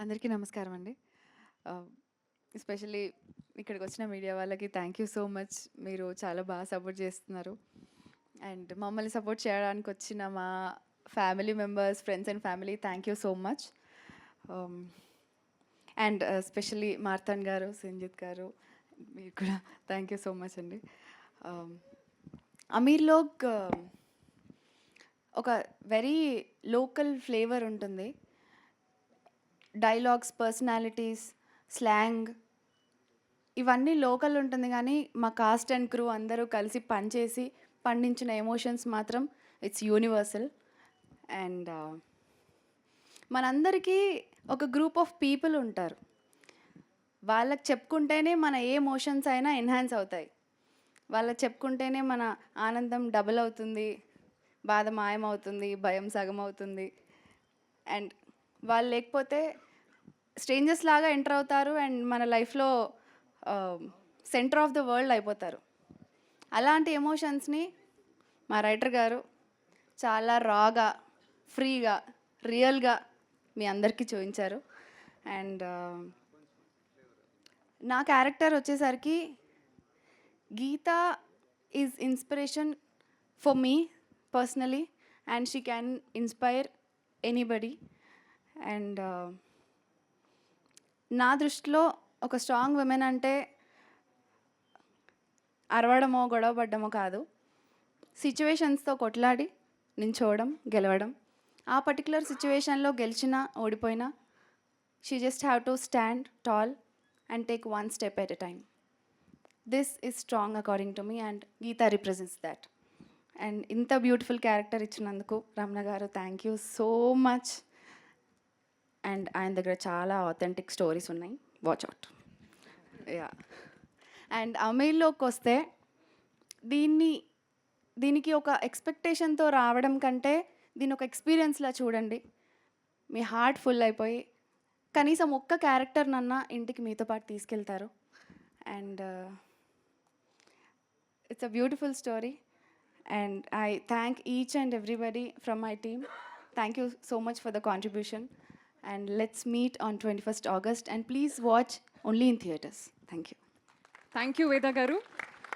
అందరికీ నమస్కారం అండి. ఎస్పెషల్లీ ఇక్కడికి వచ్చిన మీడియా వాళ్ళకి థ్యాంక్ యూ సో మచ్. మీరు చాలా బాగా సపోర్ట్ చేస్తున్నారు. అండ్ మమ్మల్ని సపోర్ట్ చేయడానికి వచ్చిన మా family members, friends and family thank you so much. And especially Marthan garu, Sanjith గారు, మీరు కూడా థ్యాంక్ యూ సో మచ్ అండి. అమీర్లోక్ ఒక వెరీ లోకల్ ఫ్లేవర్ ఉంటుంది. డైలాగ్స్, పర్సనాలిటీస్, స్లాంగ్ ఇవన్నీ లోకల్ ఉంటుంది, కానీ మా కాస్ట్ అండ్ క్రూ అందరూ కలిసి పనిచేసి పండించిన ఎమోషన్స్ మాత్రం ఇట్స్ యూనివర్సల్. అండ్ మనందరికీ ఒక గ్రూప్ ఆఫ్ పీపుల్ ఉంటారు. వాళ్ళకి చెప్పుకుంటేనే మన ఏ ఎమోషన్స్ అయినా ఎన్హాన్స్ అవుతాయి. వాళ్ళకి చెప్పుకుంటేనే మన ఆనందం డబుల్ అవుతుంది, బాధ మాయమవుతుంది, భయం సగం అవుతుంది. అండ్ వాళ్ళు లేకపోతే స్ట్రేంజర్స్ లాగా ఎంటర్ అవుతారు అండ్ మన లైఫ్లో సెంటర్ ఆఫ్ ద వరల్డ్ అయిపోతారు. అలాంటి ఎమోషన్స్ని మా రైటర్ గారు చాలా రాగా, ఫ్రీగా, రియల్గా మీ అందరికీ చూపించారు. అండ్ నా క్యారెక్టర్ వచ్చేసరికి Geetha is inspiration for me personally and she can inspire anybody. And నా దృష్టిలో ఒక స్ట్రాంగ్ విమెన్ అంటే అరవడమో గొడవ పడ్డమో కాదు, సిచ్యువేషన్స్తో కొట్లాడి నించోవడం, గెలవడం. ఆ పర్టికులర్ సిచ్యువేషన్లో గెలిచినా ఓడిపోయినా she just have to stand tall and take one step at a time. This is strong according to me and Geetha represents that. And ఇంత బ్యూటిఫుల్ క్యారెక్టర్ ఇచ్చినందుకు Ramana garu thank you so much. And ఆయన దగ్గర చాలా authentic stories ఉన్నాయి, watch out. Yeah. And అమీర్లోకి వస్తే దీనికి ఒక ఎక్స్పెక్టేషన్తో రావడం కంటే దీని ఒక ఎక్స్పీరియన్స్లా చూడండి. మీ హార్ట్ ఫుల్ అయిపోయి కనీసం ఒక్క క్యారెక్టర్ నన్నా ఇంటికి మీతో పాటు తీసుకెళ్తారు. And it's a beautiful story. And I thank each and everybody from my team. Thank you so much for the contribution. And let's meet on 21st August. And please watch only in theatres. Thank you. Thank you, Veda Garu.